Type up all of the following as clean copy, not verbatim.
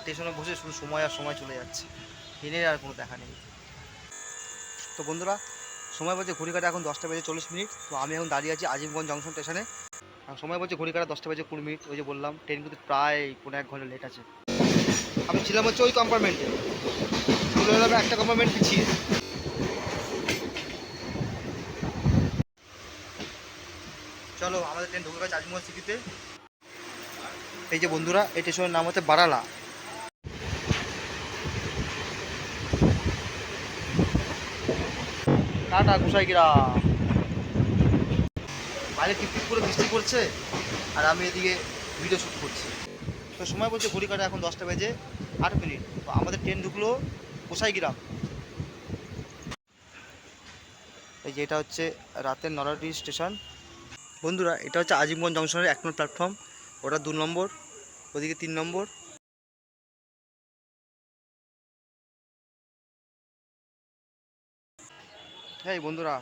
স্টেশনে বসে শুধু সময় আর সময় চলে যাচ্ছে, ট্রেনের আর কোনো দেখা নেই। তো বন্ধুরা, সময় বলছে ঘড়ি কাটা এখন 10টা বেজে 40 মিনিট। তো আমি এখন দাঁড়িয়ে আছি আজিমগঞ্জ জংশন স্টেশনে। সময় বলছে ঘড়ি কাটা 10টা বেজে 20 মিনিট। ওই যে বললাম ট্রেন কিন্তু প্রায় 1.5 ঘন্টা লেট আছে। আমি ছিলাম হচ্ছে ওই কম্পার্টমেন্টে, চলে এলাম একটা কম্পার্টমেন্ট পিছিয়ে। চলো আমাদের ট্রেন ঢুকে গেছে আজিমগঞ্জ সিটিতে। এই যে বন্ধুরা, এই স্টেশনের নাম হচ্ছে বারালা। টাটা গোসাইগ্রাম। বাইরে টিপটিপ করে বৃষ্টি পড়ছে আর আমি এদিকে ভিডিও শ্যুট করছি। তো সময় বলছে ঘড়ি কাটা এখন 10টা বেজে 8 মিনিট। তো আমাদের ট্রেন ঢুকলো গোসাইগ্রাম। এই যে এটা হচ্ছে রাতের নরহট্টি স্টেশন। বন্ধুরা, এটা হচ্ছে আজিমগঞ্জ জংশনের 1 নম্বর প্ল্যাটফর্ম, ওটা 2 নম্বর, ওদিকে 3 নম্বর। হ্যাঁ বন্ধুরা,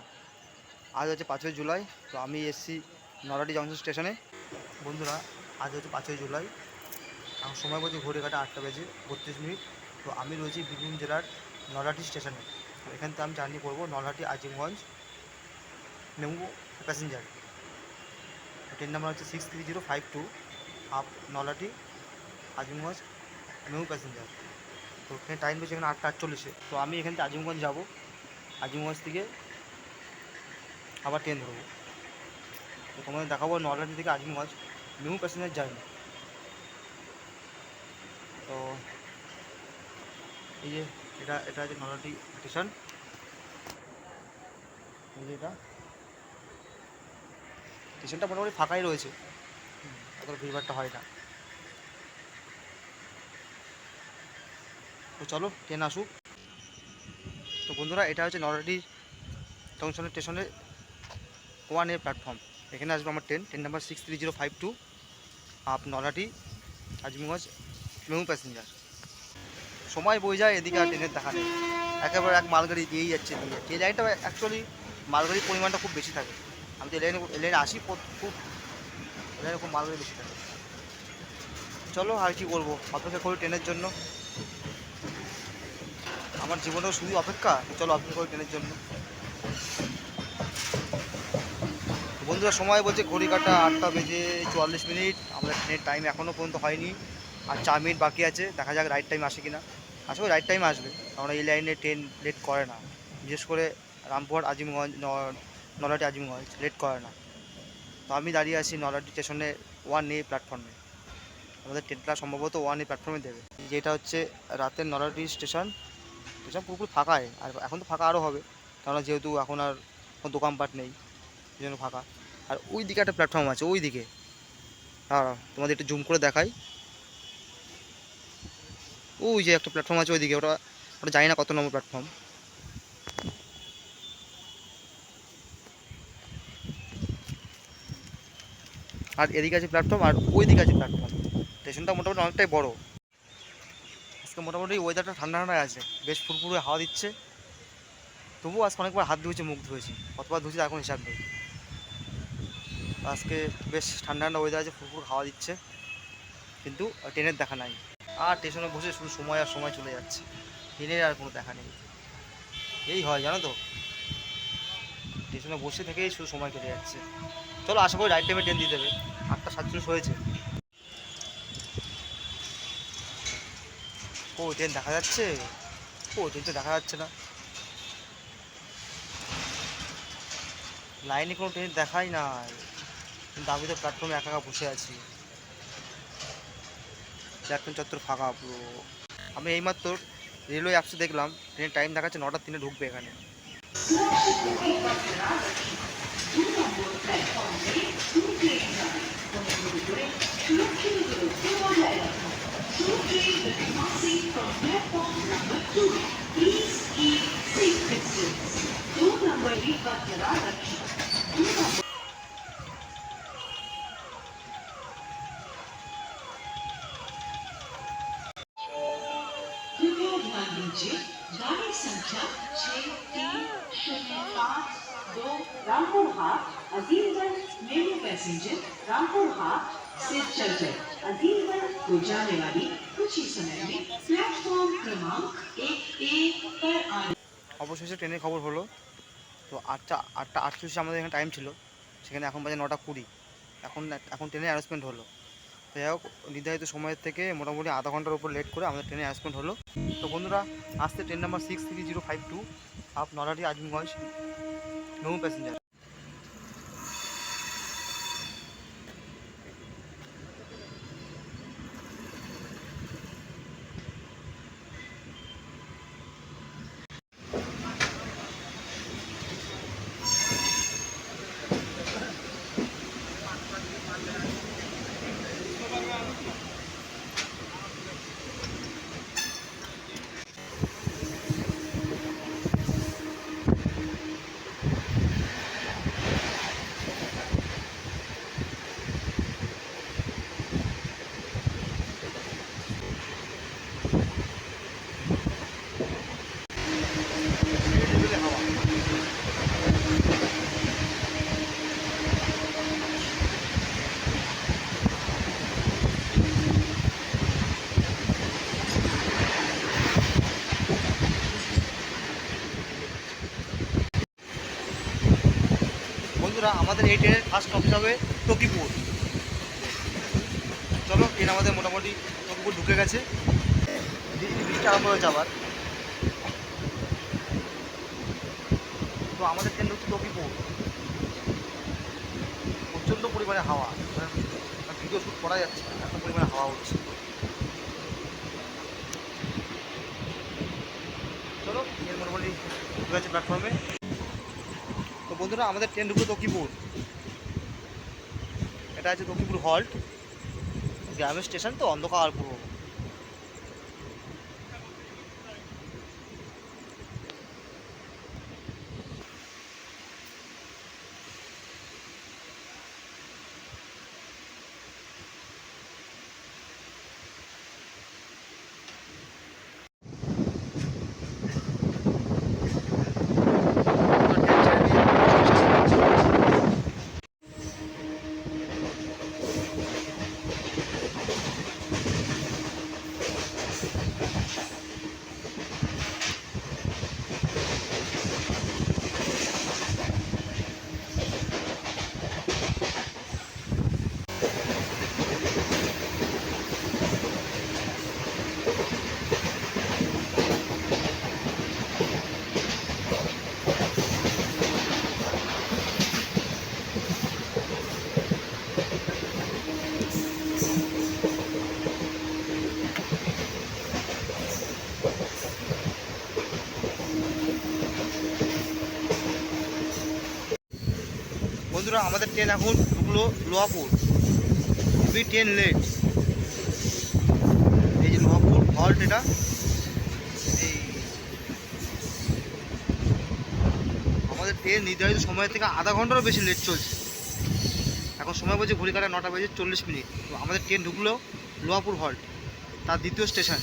আজ হচ্ছে 5ই জুলাই। তো আমি এসছি নরহট্টি জংশন স্টেশনে। বন্ধুরা, আজ হচ্ছে 5ই জুলাই। এখন সময় বলছে ঘড়ি কাটা 8টা বেজে 32 মিনিট। তো আমি রয়েছি বীরভূম জেলার নরহট্টি স্টেশনে। তো এখান থেকে আমি জার্নি করবো Narhatti Azimganj MEMU passenger. Train number হচ্ছে 63052 up Narhatti Azimganj MEMU passenger. তো এখানে টাইম রয়েছে এখানে 8টা 48-এ। তো আমি এখান থেকে আজিমগঞ্জ যাবো, আজিমগঞ্জ থেকে আবার ট্রেন ধরবো। তো তোমাদের দেখাবো নরহট্টি থেকে আজিমগঞ্জ মেমু প্যাসেঞ্জার জার্নি। তো এই যে এটা এটা হচ্ছে নরহট্টি স্টেশন। এই যে এটা স্টেশনটা মোটামুটি ফাঁকাই রয়েছে, অত ভিড়ভাড়টা হয় না। তো চলো ট্রেন আসুক। তো বন্ধুরা, এটা হচ্ছে নরহট্টি জংশনের স্টেশনের 1A প্ল্যাটফর্ম। এখানে আসবে আমার train, train number 63052 up Narhatti Azimganj MEMU passenger. সময় বয়ে যায়, এদিকে আর ট্রেনের দেখা নেই। একেবারে এক মালগাড়ি দিয়েই যাচ্ছে দিয়ে। এই লাইনটা অ্যাকচুয়ালি মালগাড়ির পরিমাণটা খুব বেশি থাকে। আমি যে লাইনে আসি খুব লাইনে খুব মালগাড়ি বেশি থাকে। চলো আর কি করবো, অপেক্ষা করি ট্রেনের জন্য। আমার জীবনেও শুধু অপেক্ষা, চলো অপেক্ষা করি ট্রেনের জন্য। বন্ধুরা, সময় বলছে ঘড়ি কাটা 8টা বেজে 44 মিনিট। আমাদের ট্রেনের টাইম এখনও পর্যন্ত হয়নি, আর 4 মিনিট বাকি আছে। দেখা যাক রাইট টাইম আসে কিনা। আশা করি রাইট টাইম আসবে, কারণ এই লাইনে ট্রেন লেট করে না। বিশেষ করে রামপুরহাট আজিমগঞ্জ নরহট্টি আজিমগঞ্জ লেট করে না। তো আমি দাঁড়িয়ে আছি নরহট্টি স্টেশনে 1A প্ল্যাটফর্মে। আমাদের ট্রেনটা সম্ভবত 1A প্ল্যাটফর্মে দেবে। যেটা হচ্ছে রাতের নরহট্টি স্টেশন। স্টেশন পুরোপুরি ফাঁকাই, আর এখন তো ফাঁকা আরও হবে, কারণ যেহেতু এখন আর কোনো দোকানপাট নেই, এই জন্য ফাঁকা। আর ওই দিকে একটা প্ল্যাটফর্ম আছে, ওই দিকে। হ্যাঁ, তোমাদের একটু জুম করে দেখাই। ওই যে একটা প্ল্যাটফর্ম আছে ওইদিকে, ওটা ওটা জানি না কত নম্বর প্ল্যাটফর্ম। আর এদিকে আছে প্ল্যাটফর্ম, আর ওই দিকে আছে প্ল্যাটফর্ম। স্টেশনটা মোটামুটি অনেকটাই বড়। আজকে মোটামুটি ওয়েদারটা ঠান্ডা ঠান্ডায় আছে, বেশ ফুরফুরে হাওয়া দিচ্ছে। তবুও আজকে অনেকবার হাত ধুয়েছি, মুখ ধুয়েছি, কতবার ধুয়েছি তার কোনো হিসাব নেই। আজকে বেশ ঠান্ডা ঠান্ডা ওয়েদার আছে, ফুরফুর হাওয়া দিচ্ছে, কিন্তু ট্রেনের দেখা নাই। আর স্টেশনে বসে শুধু সময় আর সময় চলে যাচ্ছে, ট্রেনের আর কোনো দেখা নেই। এই হয় জানো তো, স্টেশনে বসে থেকেই শুধু সময় কেটে যাচ্ছে। চলো আশা করি রাইট টাইমে ট্রেন দিয়ে দেবে। 8টা 47 হয়েছে। ও ট্রেন দেখা যাচ্ছে, ও ট্রেন তো দেখা যাচ্ছে না, লাইনে কোনো ট্রেন দেখাই নাই, কিন্তু আমি তো প্ল্যাটফর্মে একা একা বসে আছি। প্ল্যাটফর্ম চত্বর ফাঁকা পুরো। আমি এইমাত্র রেলওয়ে অ্যাপসে দেখলাম ট্রেনের টাইম দেখাচ্ছে 9টা 3-এ ঢুকবে এখানে। गाड़ी संख्या 6305 2 रामपुर हाट अजीमगंज मेमू पैसेंजर रामपुर हाट से चलकर अजीमगंज को जाने वाली कुछ ही समय में प्लेटफॉर्म क्रमांक 1A पर आ অবশেষে ট্রেনের খবর হলো। তো 8:48 আমাদের এখানে টাইম ছিল, সেখানে এখন বাজে 9:20। এখন ট্রেনের অ্যারেঞ্জমেন্ট হলো। তো যাই হোক, নির্ধারিত সময়ের থেকে মোটামুটি আধা ঘন্টার উপর লেট করে আমাদের ট্রেনের অ্যারেঞ্জমেন্ট হলো। তো বন্ধুরা, আসতে train number 63052 up Narhati Azimganj MEMU passenger. বন্ধুরা, আমাদের এই ট্রেনের ফার্স্ট স্টপ হবে তকিপুর। চলো, ট্রেন আমাদের মোটামুটি তকিপুর ঢুকে গেছে। বৃষ্টি আরম্ভ হয়েছে আবার। তো আমাদের ট্রেন ঢুকছে তকিপুর। প্রচণ্ড পরিমাণে হাওয়া, ভিডিও শ্যুট করা যাচ্ছে না, এত পরিমাণে হাওয়া হচ্ছে। চলো, ট্রেন মোটামুটি ঢুকে গেছে প্ল্যাটফর্মে। তো বন্ধুরা, আমাদের ট্রেন ঢুকলো তকিপুর। এটা আছে তকিপুর হল্ট, গ্রামের স্টেশন, তো অন্ধকার পুরো। বন্ধুরা, আমাদের ট্রেন এখন ঢুকলো লোহাপুর। খুবই ট্রেন লেট। এই যে লোহাপুর হল্ট, এটা এই আমাদের ট্রেন নির্ধারিত সময় থেকে আধা ঘন্টারও বেশি লেট চলছে। এখন সময় বলছে ঘড়ি কাটা 9:40। তো আমাদের ট্রেন ঢুকলো লোহাপুর হল্ট, তার দ্বিতীয় স্টেশন।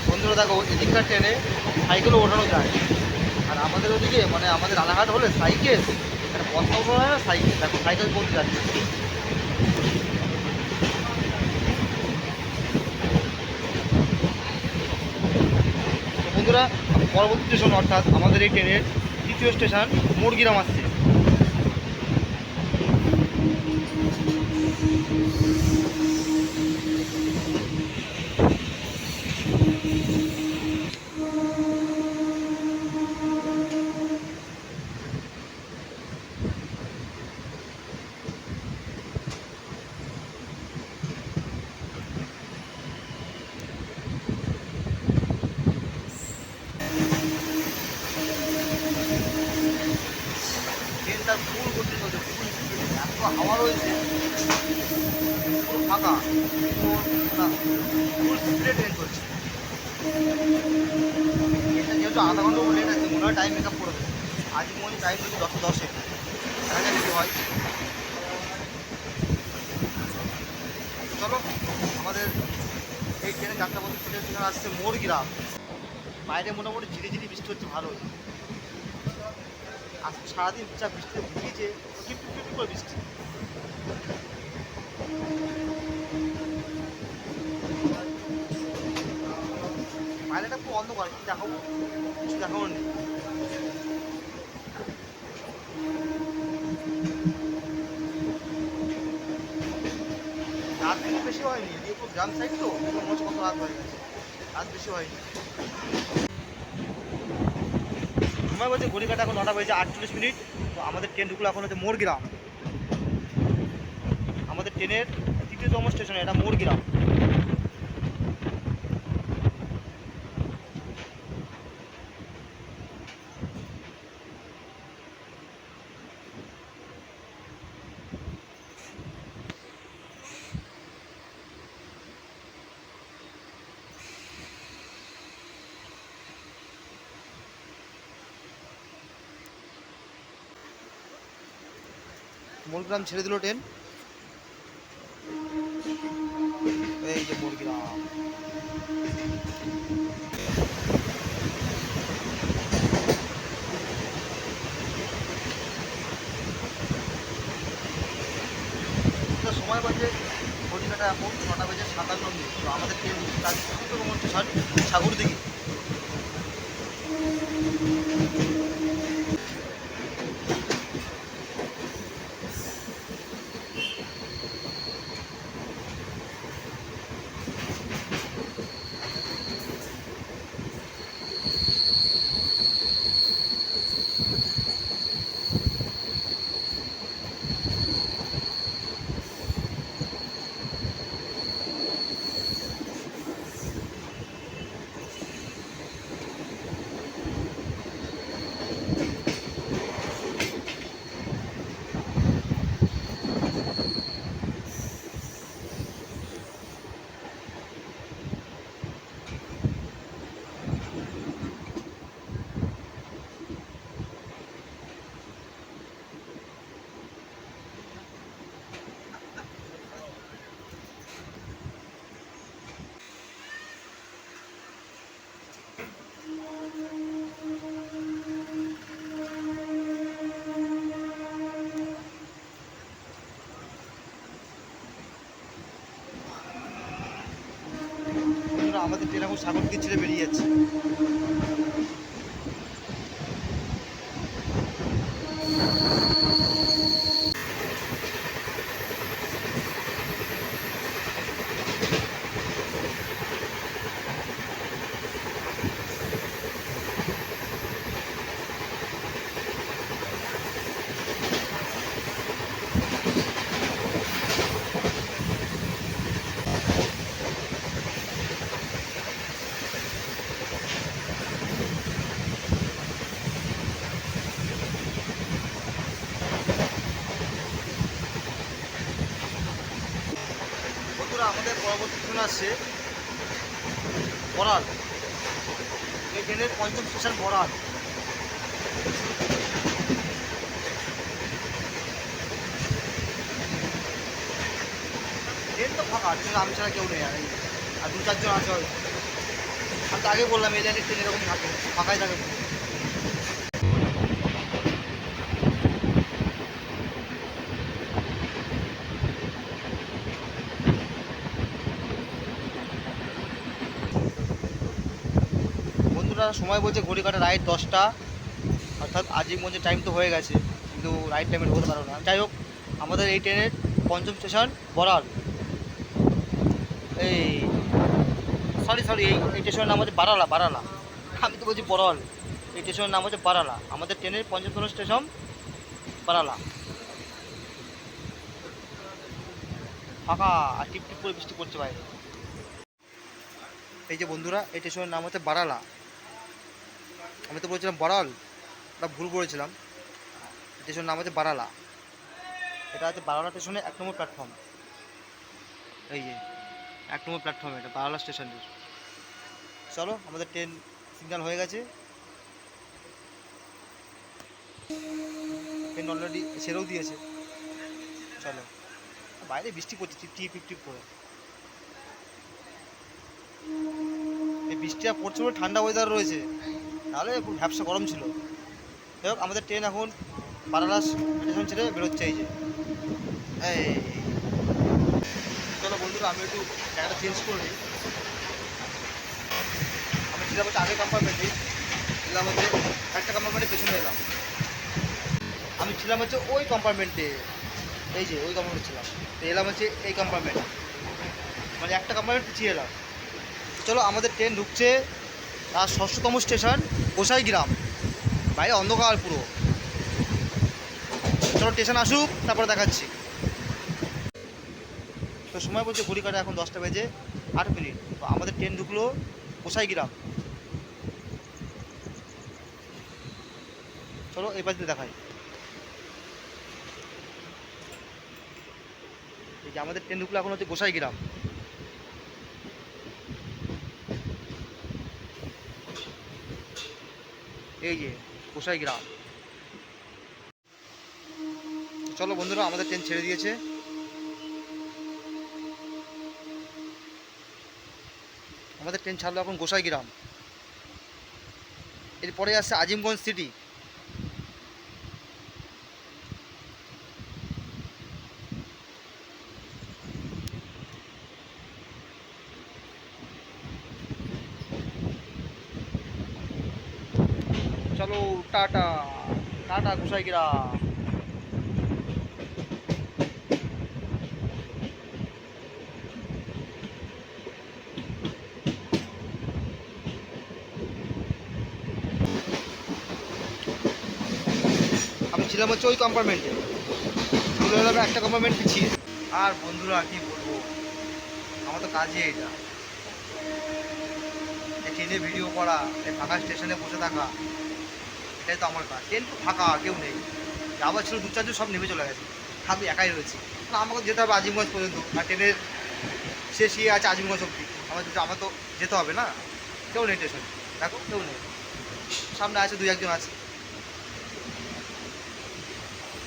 বন্ধুরা দেখো, এদিককার ট্রেনে সাইকেলও ওঠানো যায়, আর আমাদের ওদিকে মানে আমাদের রানাঘাট হলে সাইকেল, একটা বস্তা ওঠানো হয় না, সাইকেল। দেখো সাইকেল পড়তে যাচ্ছে। তো বন্ধুরা, পরবর্তী স্টেশন অর্থাৎ আমাদের এই ট্রেনের তৃতীয় স্টেশন মুরগিরাম আসছে। ট্রেনটা ফুল করতে চলছে, ফুল স্পিড, এত হাওয়া রয়েছে, পুরো ফাঁকা, ফুল স্পিডে আধা ঘন্টা লেট আছে, মনে হয় টাইম মেকআপ করবে। আজকে মনে হয় টাইম হচ্ছে 10:10। দেখা যাক কী হয়। চলো, আমাদের এই ট্রেনে যাত্রাপথে স্টেশন আসছে মোরগ্রাম। বাইরে মোটামুটি ঝিরিঝিরি বৃষ্টি হচ্ছে ভালোই। আজকে সারাদিন যা বৃষ্টিতে ভিজেছে, টিপ টিপ টিপ করে বৃষ্টি। বাইরেটা খুব অন্ধকার, কি দেখাবো, কিছু দেখাবো নেই। রাত কিন্তু বেশি হয়নি, এদিকে খুব গ্রাম সাইড তো, মনে হচ্ছে কত রাত হয়ে গেছে। রাত বেশি হয়নি। সময় বলছে ঘড়ি কাটা এখন 9টা বেজে 48 মিনিট। তো আমাদের ট্রেন ঢুকলো এখন হচ্ছে মোরগ্রাম। আমাদের ট্রেনের 3য়তম স্টেশন এটা মোরগ্রাম। মোরগ্রাম ছেড়ে দিল ট্রেন। এই যে মোরগ্রাম। তো সময় বাজে ঘড়ি কাটা এখন 9টা বেজে 57 মিনিট। তো আমাদের ট্রেন স্টেশন সাগরদিঘি। বন্ধুরা, আমাদের ট্রেন এখন সাগরদিঘি ছেড়ে বেরিয়ে যাচ্ছে। বন্ধুরা, আমাদের পরবর্তী ট্রেন আসছে বড়াল। এই ট্রেনের 5ম স্টেশন বড়াল। ট্রেন তো ফাঁকা, ট্রেন আমি ছাড়া কেউ নেই। আর 2-4 জন আছে হয়তো। আমি তো আগে বললাম এই লাইনের ট্রেন এরকম থাকে, ফাঁকাই থাকে। বন্ধুরা, সময় বলছে ঘড়ি কাটা রাইট 10টা, অর্থাৎ আজিমগঞ্জের টাইম তো হয়ে গেছে, কিন্তু রাইট টাইমে ঢোকাতে পারবো না। যাই হোক, আমাদের এই ট্রেনের 5ম স্টেশন বড়াল। এই সরি এই স্টেশনের নাম হচ্ছে বারালা। বারালা, আমি তো বলছি বড়াল। এই স্টেশনের নাম হচ্ছে বারালা। আমাদের ট্রেনের 5ম স্টেশন বারালা। ফাঁকা আর টিপ টিপ করে বৃষ্টি পড়ছে বাইরে। এই যে বন্ধুরা, এই স্টেশনের নাম হচ্ছে বারালা। আমি তো বলছিলাম বড়াল, ওটা ভুল বলেছিলাম। স্টেশনের নাম হচ্ছে বারালা। এটা হচ্ছে বারালা স্টেশনের 1 নম্বর প্ল্যাটফর্ম। এই যে 1 নম্বর প্ল্যাটফর্ম, এটা বারালা স্টেশনের। চলো, আমাদের ট্রেন সিগন্যাল হয়ে গেছে। ট্রেন অলরেডি ছেড়েও দিয়েছে। চলো, বাইরে বৃষ্টি পড়ছে টিপ টিপ টিপ করে। এই বৃষ্টিটা পড়ছে বলে ঠান্ডা ওয়েদার রয়েছে, নাহলে খুব ভ্যাবসা গরম ছিল। যাই হোক, আমাদের ট্রেন এখন বারাণাস স্টেশন ছেড়ে বেরোচ্ছে। এই যে এই, চলো বন্ধুরা, আমি একটু জায়গাটা চেঞ্জ করে নিই। আমি ছিলাম হচ্ছে আগের কম্পার্টমেন্টে, এলাম হচ্ছে একটা কম্পার্টমেন্টের পেছনে এলাম। আমি ছিলাম হচ্ছে ওই কম্পার্টমেন্টে, এই যে ওই কম্পার্টমেন্টে ছিলাম, তো এলাম হচ্ছে এই কম্পার্টমেন্ট, মানে একটা কম্পার্টমেন্ট পিছিয়ে এলাম। চলো, আমাদের ট্রেন ঢুকছে তার ৬০০তম স্টেশন গোসাইগ্রাম। বাইরে অন্ধকার পুরো। চলো স্টেশন আসুক, তারপরে দেখাচ্ছি। তো সময় বলছে ঘড়ি কাটা এখন 10টা বেজে 8 মিনিট। তো আমাদের ট্রেন ঢুকলো গোসাইগ্রাম। চলো এই পাশে দেখাই। এই যে আমাদের ট্রেন ঢুকলো এখন হচ্ছে গোসাইগ্রাম। এই যে গোসাইগ্রাম। চলো বন্ধুরা, আমাদের ট্রেন ছেড়ে দিয়েছে। আমাদের ট্রেন ছাড়লো এখন গোসাইগ্রাম। এরপরে আসছে আজিমগঞ্জ সিটি। চলো টাটা, টাটা গোসাইগ্রাম। আমি ছিলাম হচ্ছে ওই কম্পার্টমেন্টে, চলে এলাম একটা কম্পার্টমেন্ট পিছিয়ে। আর বন্ধুরা কি বলবো, আমার তো কাজই এটা, এই ট্রেনে ভিডিও করা, এই ফাঁকা স্টেশনে বসে থাকা, এটাই তো আমার কাজ। ট্রেন তো ফাঁকা, কেউ নেই। আবার ছিল 2-4 জন, সব নেমে চলে গেছে, আমি একাই রয়েছি। না, আমাকে যেতে হবে আজিমগঞ্জ পর্যন্ত, আর ট্রেনের শেষ ইয়ে আছে আজিমগঞ্জ অব্দি। আমার তো যেতে হবে না। কেউ নেই স্টেশনে, দেখো কেউ নেই। সামনে আছে 2-1 জন আছে।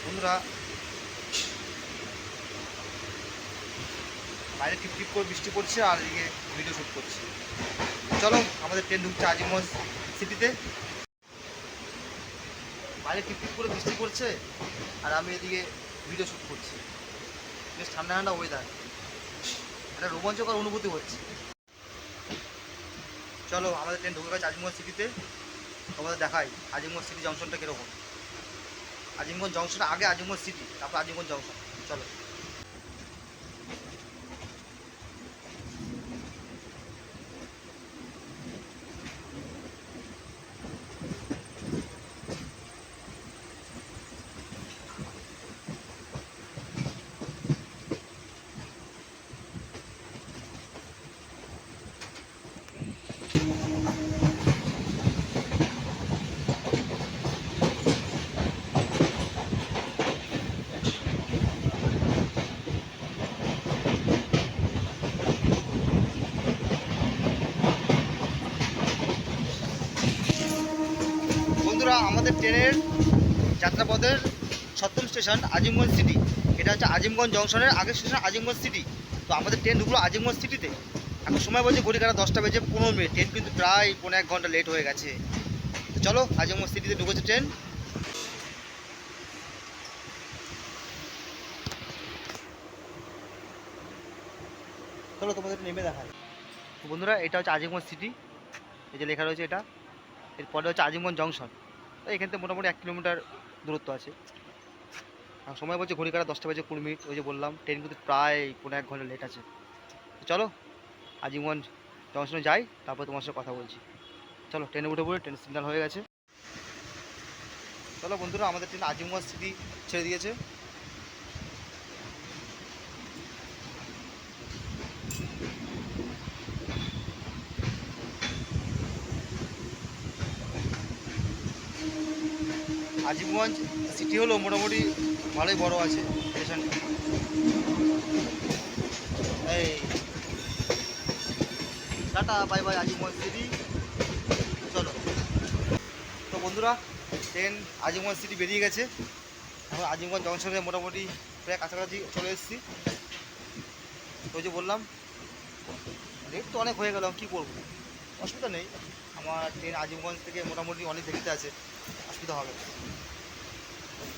বন্ধুরা, বাইরে টিপ টিপ করে বৃষ্টি পড়ছে, আর এদিকে ভিডিও শ্যুট করছি। চলো, আমাদের ট্রেন ঢুকছে আজিমগঞ্জ সিটিতে। বাইরে টিপ টিপ করে বৃষ্টি পড়ছে, আর আমি এদিকে ভিডিও শ্যুট করছি। বেশ ঠান্ডা ঠান্ডা ওয়েদার, একটা রোমাঞ্চকর অনুভূতি হচ্ছে। চলো, আমাদের ট্রেন ঢুকে গেছে আজিমগঞ্জ সিটিতে। তোমাদের দেখাই আজিমগঞ্জ সিটি জংশনটা কীরকম। আজিমগঞ্জ জংশন আগে, আজিমগঞ্জ সিটি, তারপর আজিমগঞ্জ জংশন। চলো। বন্ধুরা, আমাদের ট্রেনের যাত্রাপথের 7ম স্টেশন আজিমগঞ্জ সিটি। এটা হচ্ছে আজিমগঞ্জ জংশনের আগের স্টেশন আজিমগঞ্জ সিটি। তো আমাদের ট্রেন ঢুকলো আজিমগঞ্জ সিটিতে। এখন সময় বলছে ঘড়ি কাটা 10টা বেজে 15 মিনিট। ট্রেন কিন্তু প্রায় 1.5 ঘন্টা লেট হয়ে গেছে। তো চলো, আজিমগঞ্জ সিটিতে ঢুকেছে ট্রেন। চলো তোমাদের নেমে দেখায়। তো বন্ধুরা, এটা হচ্ছে আজিমগঞ্জ সিটি, এই যে লেখা রয়েছে এটা। এরপরে হচ্ছে আজিমগঞ্জ জংশন। তো এখান থেকে মোটামুটি 1 কিলোমিটার দূরত্ব আছে। আর সময় বলছে ঘড়ি কাটা 10টা বেজে 20 মিনিট। ওই যে বললাম, ট্রেন কিন্তু প্রায় 1.5 ঘন্টা লেট আছে। তো চলো আজিমগঞ্জ জংশনে যাই, তারপর তোমার সাথে কথা বলছি। চলো, ট্রেনে উঠে পড়ে, ট্রেন সিগন্যাল হয়ে গেছে। চলো বন্ধুরা, আমাদের ট্রেন আজিমগঞ্জ সিটি ছেড়ে দিয়েছে। আজিমগঞ্জ সিটি হলো মোটামুটি ভালোই বড় আছে স্টেশনটা। এই tata, bye bye Azimganj city. চলো। তো বন্ধুরা, ট্রেন আজিমগঞ্জ সিটি বেরিয়ে গেছে। এখন আজিমগঞ্জ জংশনে মোটামুটি প্রায় কাছাকাছি চলে এসেছি। তো ওই যে বললাম লেট তো অনেক হয়ে গেল, কী করবো, অসুবিধা নেই। আমার ট্রেন আজিমগঞ্জ থেকে মোটামুটি অনেক দেখতে আছে, অসুবিধা হবে না।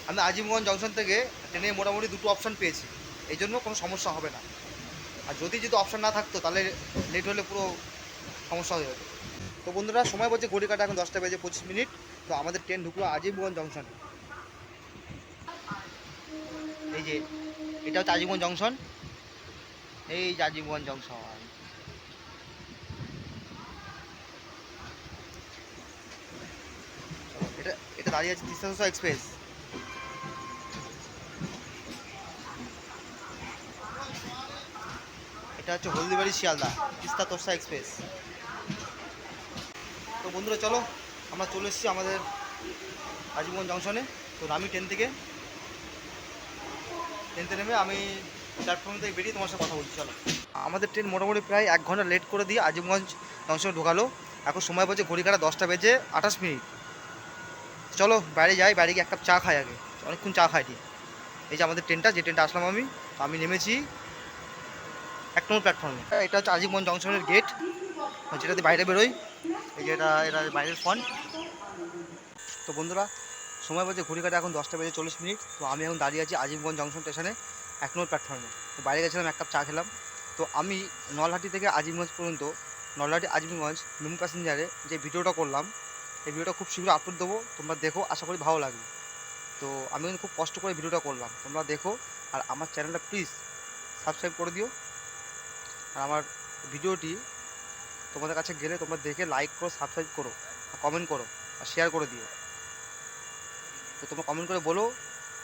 আমি আজিমগঞ্জ জংশন থেকে ট্রেনে মোটামুটি দুটো অপশান পেয়েছি, এই জন্য কোনো সমস্যা হবে না। আর যদি অপশান না থাকতো তাহলে লেট হলে পুরো সমস্যা হয়ে যেত। তো বন্ধুরা, সময় বলছে ঘড়ি কাটা এখন 10টা বেজে 25 মিনিট। তো আমাদের ট্রেন ঢুকলো আজিমগঞ্জ জংশন। এই যে এটা হচ্ছে আজিমগঞ্জ জংশন, এই যে আজিমগঞ্জ জংশন। এটা এটা দাঁড়িয়ে আছে তিস্তা তোষা এক্সপ্রেস। এটা হচ্ছে হলদিবাড়ি শিয়ালদা তিস্তা তোষা এক্সপ্রেস। তো বন্ধুরা চলো, আমরা চলে এসেছি আমাদের আজিমগঞ্জ জংশনে। তো নামি ট্রেন নেমে আমি প্ল্যাটফর্ম থেকে বেরিয়ে তোমার সাথে কথা বলছি। চলো, আমাদের ট্রেন মোটামুটি প্রায় 1 ঘন্টা লেট করে দিয়ে আজিমগঞ্জ জংশনে ঢোকালো। এখন সময় বলছে ঘড়ি কাটা 10টা বেজে 28 মিনিট। চলো বাইরে যাই, বাইরে গিয়ে এক কাপ চা খাই আগে, অনেকক্ষণ চা খাইনি। এই যে আমাদের ট্রেনটা, যে ট্রেনটা আসলাম আমি, তো আমি নেমেছি 1 নম্বর প্ল্যাটফর্মে। এটা হচ্ছে আজিমগঞ্জ জংশনের গেট, যেটাতে বাইরে বেরোই। এই যে এটা বাইরের ফ্রন্ট। তো বন্ধুরা, সময় বলছে ঘড়ি কাটা এখন 10টা বেজে 40 মিনিট। তো আমি এখন দাঁড়িয়ে আছি আজিমগঞ্জ জংশন স্টেশনে 1 নম্বর প্ল্যাটফর্মে। তো বাইরে গেছিলাম, এক কাপ চা খেলাম। তো আমি নলহাটি থেকে আজিমগঞ্জ পর্যন্ত, নলহাটি আজিমগঞ্জ মেমু প্যাসেঞ্জারে যে ভিডিওটা করলাম, এই ভিডিওটা খুব শীঘ্র আপলোড দেবো, তোমরা দেখো, আশা করি ভালো লাগবে। তো আমি কিন্তু খুব কষ্ট করে ভিডিওটা করলাম, তোমরা দেখো। আর আমার চ্যানেলটা প্লিজ সাবস্ক্রাইব করে দিও। আর আমার ভিডিওটি তোমাদের কাছে গেলে তোমরা দেখে লাইক করো, সাবস্ক্রাইব করো, কমেন্ট করো আর শেয়ার করে দিও। তো তোমরা কমেন্ট করে বলো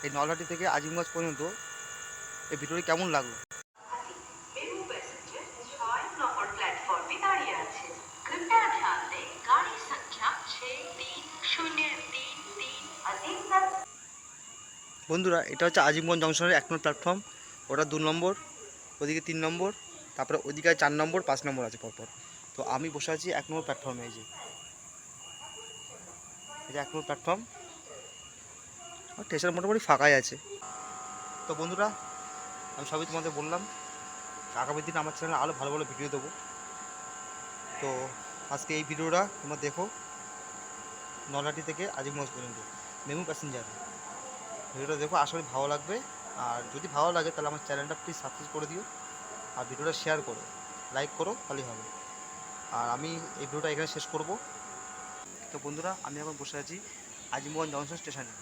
এই নলহাটি থেকে আজিমগঞ্জ পর্যন্ত এই ভিডিওটি কেমন লাগলো। मेमू पैसेंजर 6 नंबर प्लेटफॉर्म में दाঁড়িয়ে আছে। कृपया ध्यान दें, गाड़ी संख्या 6303 अजीमगंज। বন্ধুরা, এটা হচ্ছে আজিমগঞ্জ জংশনের 1 নম্বর প্ল্যাটফর্ম। ওটা 2 নম্বর, ওদিকে 3 নম্বর, তারপরে ওদিকে 4 নম্বর 5 নম্বর আছে পরপর। তো আমি বসে আছি 1 নম্বর প্ল্যাটফর্মে। এই যে 1 নম্বর প্ল্যাটফর্ম, আর স্টেশন মোটামুটি ফাঁকাই আছে। তো বন্ধুরা, আমি সবই তোমাদের বললাম, আগামী দিন আমার চ্যানেলে আরও ভালো ভালো ভিডিও দেবো। তো আজকে এই ভিডিওটা তোমরা দেখো, নলহাটি থেকে আজিমগঞ্জ পর্যন্ত মেমু প্যাসেঞ্জার ভিডিওটা দেখো, আশা করি ভালো লাগবে। আর যদি ভালো লাগে তাহলে আমার চ্যানেলটা প্লিজ সাবস্ক্রাইব করে দিও, আর ভিডিওটা শেয়ার করো, লাইক করো, তাহলেই হবে। আর আমি এই ভিডিওটা এখানে শেষ করব। তো বন্ধুরা, আমি এখন বসে আছি আজিমগঞ্জ জংশন স্টেশনে,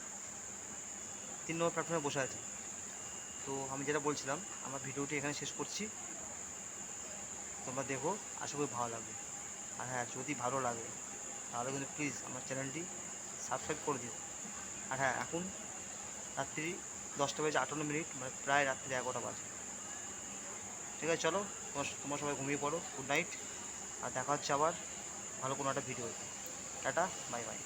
3 নম্বর প্ল্যাটফর্মে বসে আছি। তো আমি যেটা বলছিলাম, আমার ভিডিওটি এখানে শেষ করছি, তোমরা দেখো, আশা করি ভালো লাগবে। আর হ্যাঁ, যদি ভালো লাগে তাহলে কিন্তু প্লিজ আমার চ্যানেলটি সাবস্ক্রাইব করে দিও। আর হ্যাঁ, এখন রাত্রি 10টা বেজে 58 মিনিট, মানে প্রায় রাত্রি 11টা বাজে। ঠিক আছে, চলো, তোমার সবাই ঘুমিয়ে পড়ো, গুড নাইট। আর দেখা হচ্ছে আবার ভালো কোনো একটা ভিডিওতে। Tata, bye bye.